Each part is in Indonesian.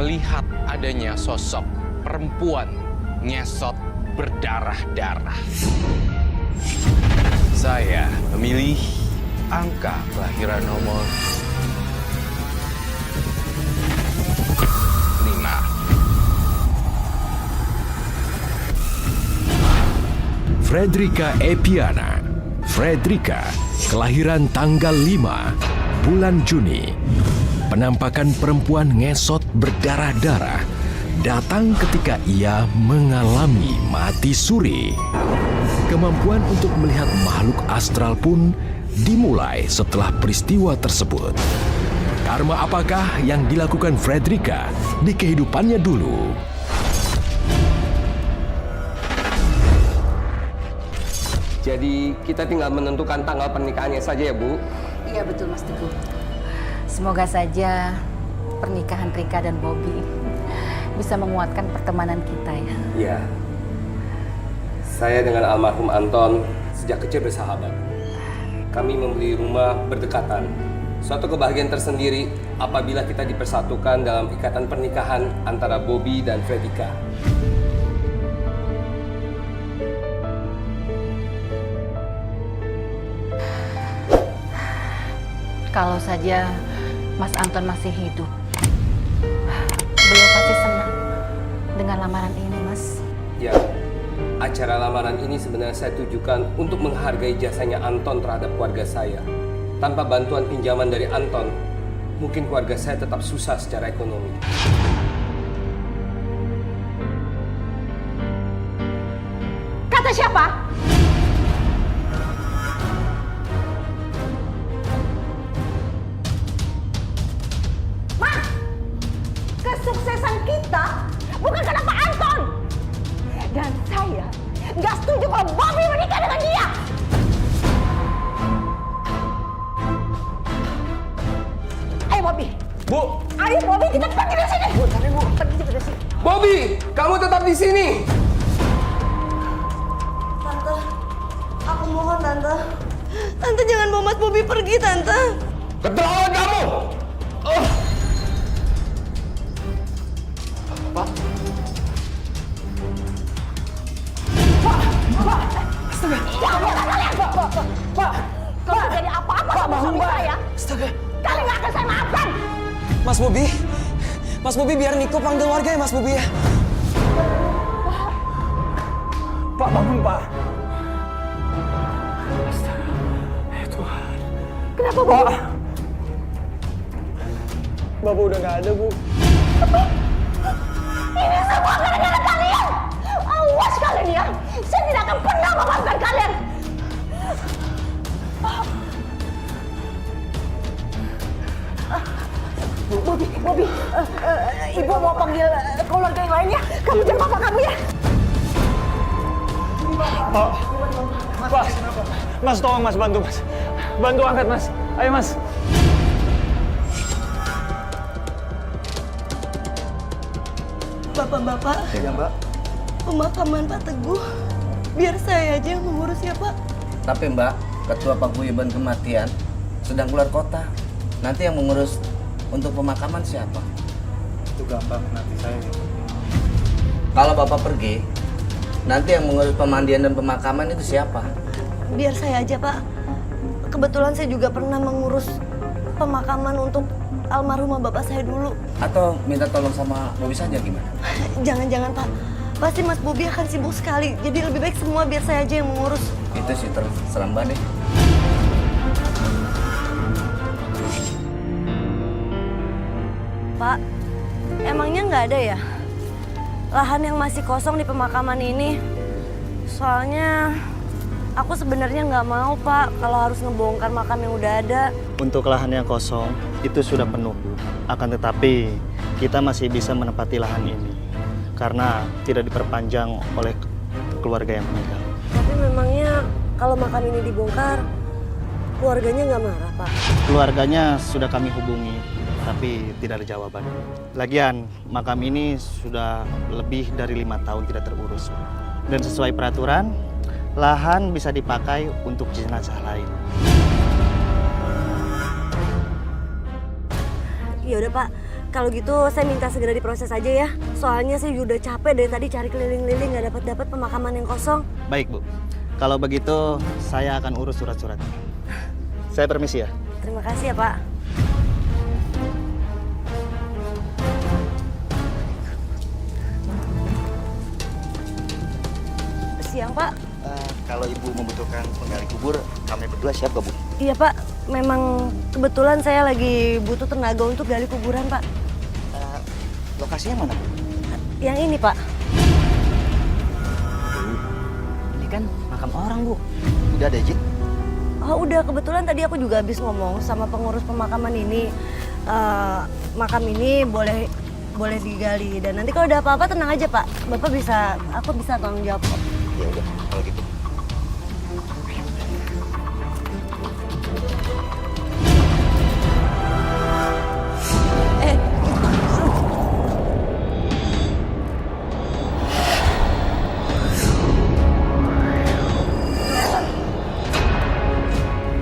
melihat adanya sosok perempuan ngesot berdarah-darah. Saya memilih angka kelahiran nomor 5. Fredrika Epiana. Fredrika, kelahiran tanggal 5 bulan Juni. Penampakan perempuan ngesot berdarah-darah datang ketika ia mengalami mati suri. Kemampuan untuk melihat makhluk astral pun dimulai setelah peristiwa tersebut. Karma apakah yang dilakukan Fredrika di kehidupannya dulu? Jadi kita tinggal menentukan tanggal pernikahannya saja ya, Bu? Iya betul Mas Teguh. Semoga saja pernikahan Rika dan Bobby bisa menguatkan pertemanan kita ya. Iya. Saya dengan almarhum Anton sejak kecil bersahabat. Kami membeli rumah berdekatan. Suatu kebahagiaan tersendiri apabila kita dipersatukan dalam ikatan pernikahan antara Bobby dan Fredrika. Kalau saja Mas Anton masih hidup, beliau pasti senang dengan lamaran ini, Mas. Ya, acara lamaran ini sebenarnya saya tujukan untuk menghargai jasanya Anton terhadap keluarga saya. Tanpa bantuan pinjaman dari Anton, mungkin keluarga saya tetap susah secara ekonomi. Kata siapa? Kesuksesan kita bukan karena Pak Anton. Dan saya nggak setuju kalau Bobby menikah dengan dia. Ayo Bobby. Bu! Ayo Bobby, kita pergi dari sini. Bu, tapi Bu. Pergi dari sini. Bobby! Kamu tetap di sini! Tante, aku mohon Tante. Tante jangan bawa Mas Bobby pergi, Tante. Keterlaluan kamu! Oh. Pak. Pak, kalau terjadi apa-apa sama suami saya, kalian nggak akan saya maafkan. Mas Bobby biar Niko panggil warga ya Mas Bobby ya. Pak, bangun Pak. Tuhan. Kenapa, Bu? Bapak udah nggak ada Bu. Ini semua gara-gara kalian. Awas kalian ya. Saya tidak akan pernah memaafkan kalian. Bobby, Ibu mau panggil keluarga yang lain ya. Kamu jangan bapak kamu ya. Pak, Mas tolong Mas bantu Mas. Bantu angkat Mas. Ayo Mas. Bapak-bapak, Ya, Mbak. pemakaman Pak Teguh, biar saya aja yang mengurus ya Pak. Tapi Mbak, Ketua Paguyuban Kematian sedang keluar kota. Nanti yang mengurus untuk pemakaman siapa? Itu gampang nanti saya. Kalau Bapak pergi, nanti yang mengurus pemandian dan pemakaman itu siapa? Biar saya aja Pak. Kebetulan saya juga pernah mengurus pemakaman untuk almarhumah bapak saya dulu. Atau minta tolong sama Bobby saja gimana? Jangan-jangan Pak, pasti Mas Bobby akan sibuk sekali. Jadi lebih baik semua biar saya aja yang mengurus. Itu sih terserah Mbak deh. Pak, emangnya nggak ada ya lahan yang masih kosong di pemakaman ini? Soalnya aku sebenarnya nggak mau Pak kalau harus ngebongkar makam yang udah ada. Untuk lahan yang kosong itu sudah penuh. Akan tetapi kita masih bisa menempati lahan ini karena tidak diperpanjang oleh keluarga yang meninggal. Tapi memangnya kalau makam ini dibongkar, keluarganya nggak marah Pak? Keluarganya sudah kami hubungi, tapi tidak ada jawaban. Lagian, makam ini sudah lebih dari 5 tahun tidak terurus. Dan sesuai peraturan, lahan bisa dipakai untuk jenazah lain. Ya udah Pak, Kalau gitu saya minta segera diproses aja ya. Soalnya saya udah capek dari tadi cari keliling-keliling nggak dapat pemakaman yang kosong. Baik, Bu. Kalau begitu, saya akan urus surat-surat. Saya permisi ya. Terima kasih ya, Pak. Siang, Pak. Kalau Ibu membutuhkan penggali kubur, kami berdua siap kok, Bu? Iya, Pak. Memang kebetulan saya lagi butuh tenaga untuk gali kuburan, Pak. Lokasinya mana, Bu? Yang ini, Pak. Ini kan makam orang, Bu. Udah ada izin? Oh, udah. Kebetulan tadi aku juga habis ngomong sama pengurus pemakaman ini. Makam ini boleh digali. Dan nanti kalau ada apa-apa tenang aja, Pak. Aku bisa tanggung jawab kok. Ya udah, kalau gitu.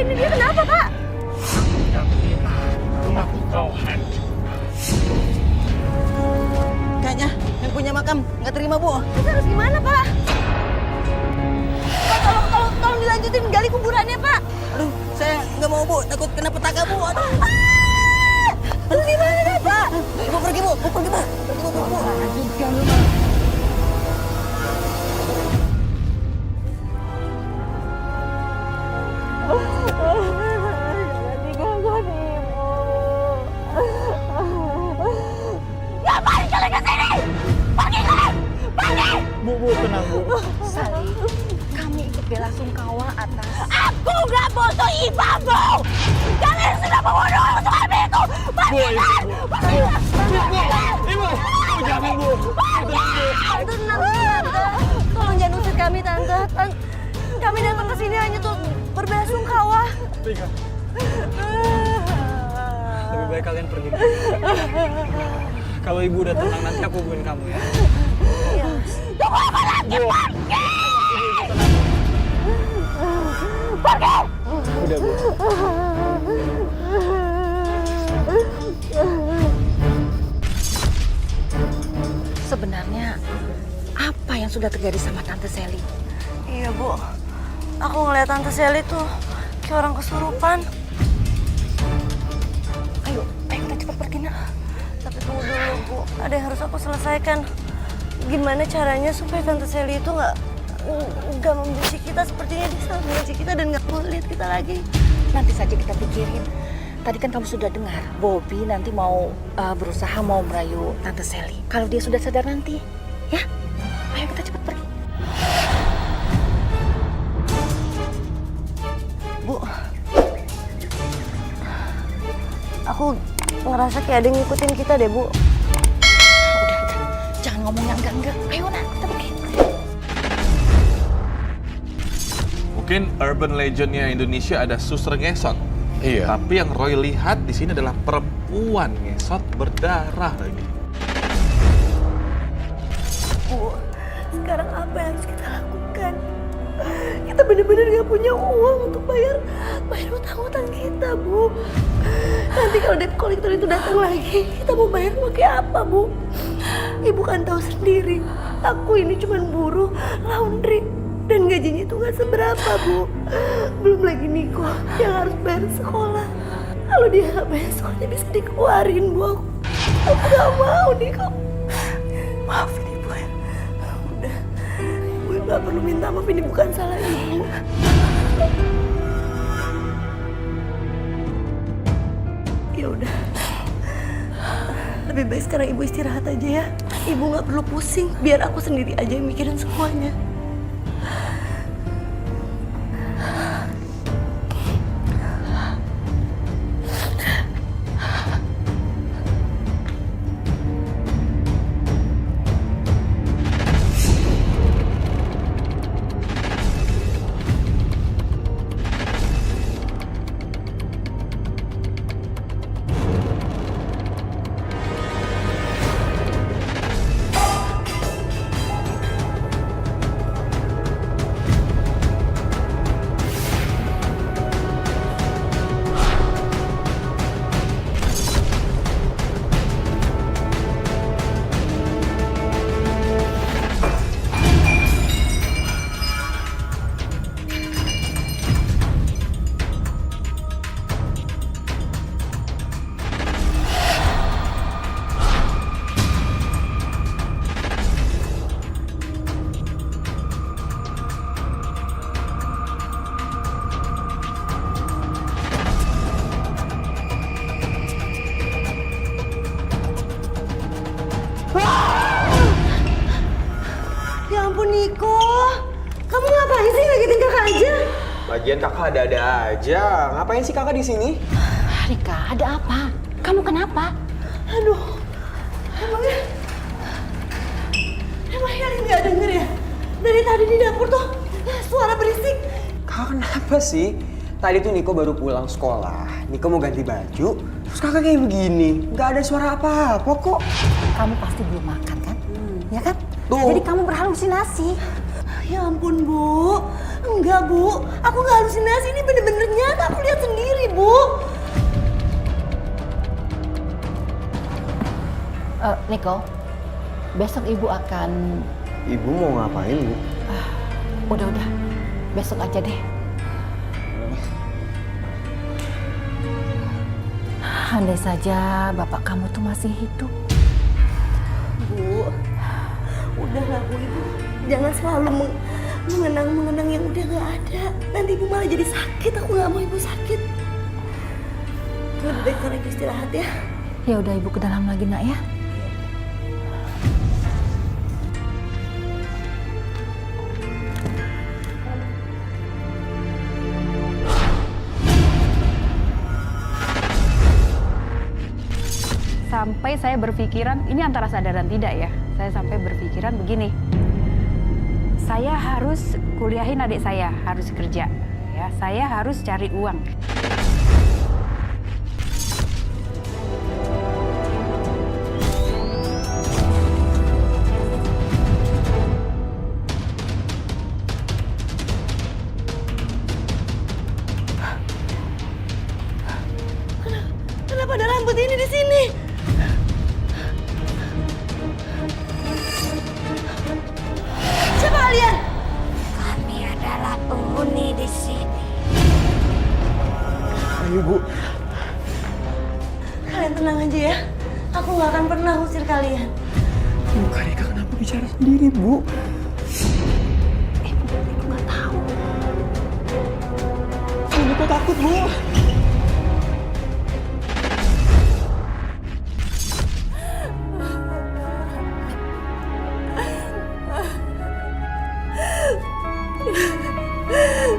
Ini dia kenapa, Pak? Kayaknya yang punya makam nggak terima, Bu. Kita harus gimana, Pak? Pak, tolong dilanjutin gali kuburannya, Pak. Aduh, saya nggak mau, Bu. Takut kena petaka, Bu. Aduh. Aduh, gimana, Pak? Ibu pergi, Bu. Pergi, Bu. Pergi, Bu. Lanjutkan, Bu. Ngapain kalian kesini? Pergi kalian! Pergi! Bu, tenang, Bu. Sali, kami ikut bela sungkawa atas... Aku nggak butuh ibamu! Kalian sudah membunuh suami itu! Pergikan! Pergikan! Ibu, jangan, Bu. Tenang, Tante. Tolong jangan usir kami, Tante. Kami datang ke sini hanya untuk berbelasungkawa. Rika. Lebih baik kalian pergi. Kalau Ibu udah tenang, nanti aku hubungin kamu ya. Iya. Tunggu apa lagi? Bu. Pergi! Udah, Bu. Sebenarnya apa yang sudah terjadi sama Tante Sally? Iya, Bu. Aku ngeliat Tante Sally tuh kayak orang kesurupan. Ayo kita cepat pergi, Nak. Tapi tunggu dulu, Bu. Ada yang harus aku selesaikan. Gimana caranya supaya Tante Sally itu nggak membenci kita seperti ini, dia sangat membenci kita dan nggak mau lihat kita lagi. Nanti saja kita pikirin. Tadi kan kamu sudah dengar, Bobby nanti mau berusaha mau merayu Tante Sally. Kalau dia sudah sadar nanti, ya. Ayo kita cepat pergi. Bu, aku ngerasa kayak ada yang ngikutin kita deh, Bu. Udah. Jangan ngomong yang enggak. Ayo, Nak, kita pergi. Mungkin urban legendnya Indonesia ada suster ngesot. Iya. Tapi yang Roy lihat di sini adalah perempuan ngesot berdarah lagi. Bu, sekarang apa yang harus kita lakukan? Kita benar-benar nggak punya uang untuk bayar utang-utang kita, Bu. Nanti kalau debt collector itu datang lagi, kita mau bayar pakai apa, Bu? Ibu kan tahu sendiri, aku ini cuma buruh laundry dan gajinya itu nggak seberapa, Bu. Belum lagi Niko yang harus bayar sekolah. Kalau dia nggak bayar sekolahnya bisa dikeluarin, Bu. Aku nggak mau, Niko. Maafin Ibu ya. Udah, Ibu nggak perlu minta maaf, ini bukan salah Ibu. Ya udah, lebih baik sekarang Ibu istirahat aja ya. Ibu nggak perlu pusing, biar aku sendiri aja yang mikirin semuanya. lagian kakak ada-ada aja. Ngapain sih kakak di sini? Rika, ada apa? Kamu kenapa? Aduh, emangnya nggak denger ya? Dari tadi di dapur tuh suara berisik. Kakak kenapa sih? Tadi tuh Niko baru pulang sekolah. Niko mau ganti baju, terus kakak kayak begini. Nggak ada suara apa-apa kok. Kamu pasti belum makan kan? Ya kan? Tuh. Jadi kamu berhalusinasi. Ya ampun, Bu. Enggak, Bu. Aku nggak halusinasi. Ini bener-bener nyata. Aku lihat sendiri, Bu. Niko, besok ibu akan... Ibu mau ngapain, Bu? Udah, besok aja deh. Andai saja bapak kamu tuh masih hidup. Bu, udahlah Bu, Ibu. Jangan selalu mengenang yang udah nggak ada. Nanti Ibu malah jadi sakit. Aku nggak mau Ibu sakit. Lebih baik sekarang Ibu istirahat ya. Ya udah, ibu ke dalam lagi nak ya. Sampai saya berpikiran, ini antara sadar dan tidak ya, saya sampai berpikiran begini, saya harus kuliahin adik saya, harus kerja, ya, saya harus cari uang. Kenapa ada rambut ini di sini? Siapa kalian? Kami adalah penghuni di sini. Ayo, Bu. Kalian tenang aja ya. Aku nggak akan pernah usir kalian. Bu, Kak Rika kenapa bicara sendiri, Bu? Ibu nggak tahu. Ibu kok takut, Bu?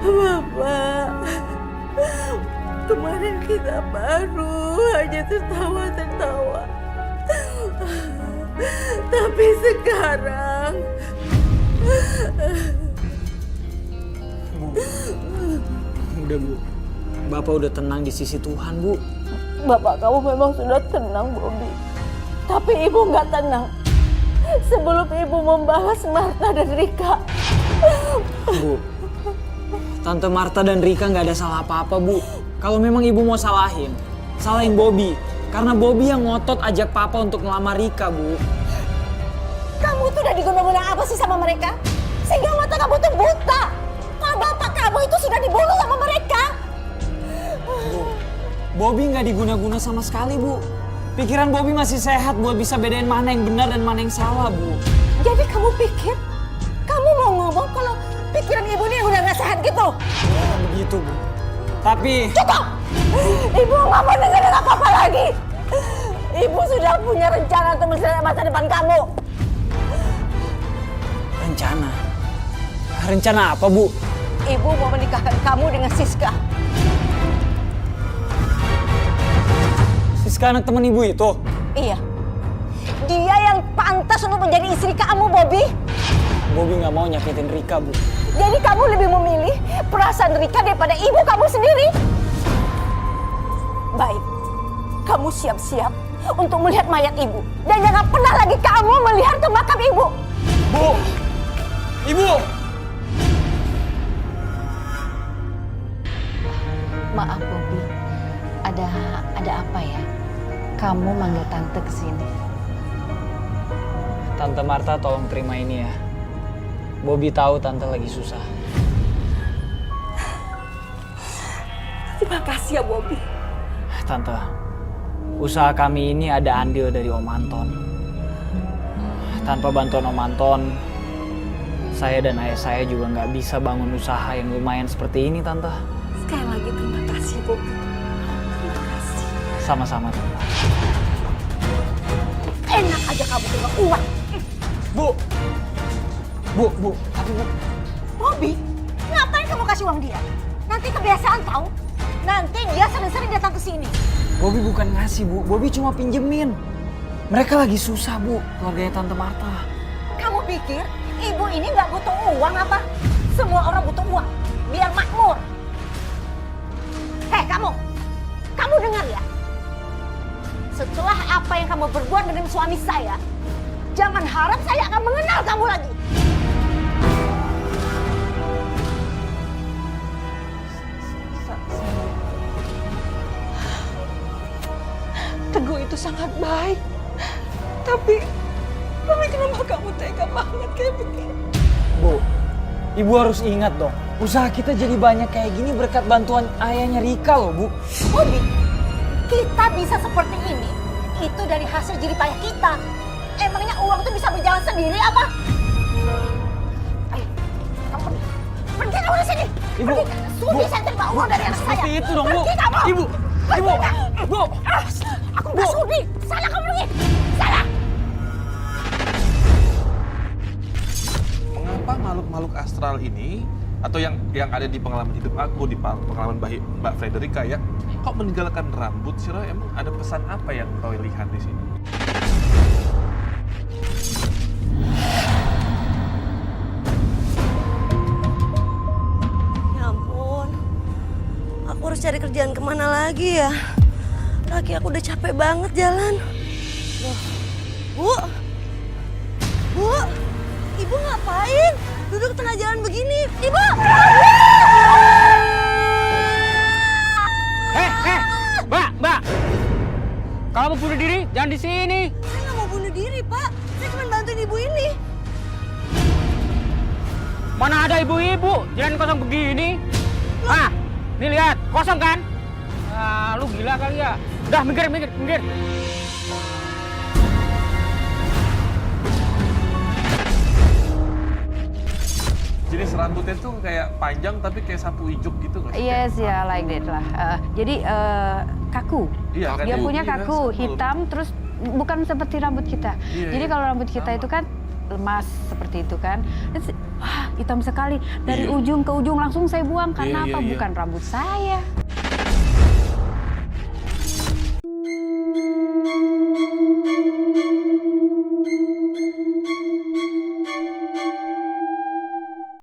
Bapak, kemarin kita baru aja tertawa-tertawa. Tapi sekarang... Udah, Bu. Bapak udah tenang di sisi Tuhan, Bu. Bapak kamu memang sudah tenang, Bobby. Tapi Ibu nggak tenang. Sebelum Ibu membahas Marta dan Rika. Bu, Tante Marta dan Rika nggak ada salah apa-apa, Bu. Kalau memang Ibu mau salahin Bobby. Karena Bobby yang ngotot ajak Papa untuk ngelamar Rika, Bu. Kamu tuh udah diguna-guna apa sih sama mereka? Sehingga mata kamu tuh buta. Kalau bapak kamu itu sudah dibunuh sama mereka. Bu, Bobby nggak diguna-guna sama sekali, Bu. Pikiran Bobby masih sehat buat bisa bedain mana yang benar dan mana yang salah, Bu. Jadi kamu pikir, kamu mau ngomong kalau pikiran ibu ini udah gak sehat gitu? Bukan begitu, Bu. Tapi... Cukup! Ibu gak mau dengerin apa-apa lagi. Ibu sudah punya rencana untuk masa depan kamu. Rencana? Rencana apa, Bu? Ibu mau menikahkan kamu dengan Siska. Siska anak teman Ibu itu? Iya. Dia yang pantas untuk menjadi istri kamu, Bobby. Bobby nggak mau nyakitin Rika, Bu. Jadi kamu lebih memilih perasaan Rika daripada ibu kamu sendiri? Baik, kamu siap-siap untuk melihat mayat ibu. Dan jangan pernah lagi kamu melihat ke makam ibu. Bu! Ibu! Maaf, Bobby. Ada apa ya? Kamu manggil tante ke sini. Tante Marta tolong terima ini ya. Bobby tahu Tante lagi susah. Terima kasih ya, Bobby. Tante, usaha kami ini ada andil dari Om Anton. Tanpa bantuan Om Anton, saya dan ayah saya juga nggak bisa bangun usaha yang lumayan seperti ini, Tante. Sekali lagi terima kasih, Bobby. Terima kasih. Sama-sama, Tante. Enak aja kamu dengan uang. Bu! Tapi Bu... Bobby, ngapain kamu kasih uang dia? Nanti kebiasaan tahu. Nanti dia sering-sering datang ke sini. Bobby bukan ngasih, Bu. Bobby cuma pinjemin. Mereka lagi susah, Bu, keluarganya Tante Marta. Kamu pikir ibu ini nggak butuh uang apa? Semua orang butuh uang, biar makmur. Hei kamu dengar ya? Setelah apa yang kamu berbuat dengan suami saya, jangan harap saya akan mengenal kamu lagi. Teguh itu sangat baik. Tapi kenapa kamu tega banget kayak begini? Bu, Ibu harus ingat dong. Usaha kita jadi banyak kayak gini berkat bantuan ayahnya Rika loh, Bu. Bobby, kita bisa seperti ini, itu dari hasil jerih payah kita. Emangnya uang itu bisa berjalan sendiri apa? Ayo, kamu pergi. Pergi kamu dari sini. Ibu, pergi. Sudi saya terima uang dari anak saya. Seperti itu dong, Bu. Pergi kamu. Ibu, Ibu, Bu. Aku nggak sudi. Sana kamu pergi. Sana. Mengapa makhluk-makhluk astral ini atau yang ada di pengalaman hidup aku, di pengalaman Mbak Frederica ya, kok meninggalkan rambut sih? Roy? Emang ada pesan apa yang Roy lihat di sini? Ya ampun, aku harus cari kerjaan kemana lagi ya? Kaki aku udah capek banget jalan. Loh, Bu, Ibu ngapain? Duduk tengah jalan begini, Ibu! Mbak! Kalau mau bunuh diri, jangan di sini. Saya nggak mau bunuh diri, Pak. Saya cuma bantuin ibu ini. Mana ada ibu-ibu, jalan kosong begini. Ah, nih lihat, kosong kan? Ah, lu gila kali ya. Udah, minggir. Jenis rambutnya tuh kayak panjang tapi kayak sapu ijuk gitu nggak sih? Yes, ya like that lah. Jadi kaku. Iya, kan? Dia punya Iya, kaku, sapu. hitam, terus bukan seperti rambut kita. Iya, Jadi iya. kalau rambut kita itu kan lemas seperti itu kan. Terus, wah, hitam sekali. Dari Iya. ujung ke ujung langsung saya buang. Karena Iya, apa? iya, iya. Bukan rambut saya.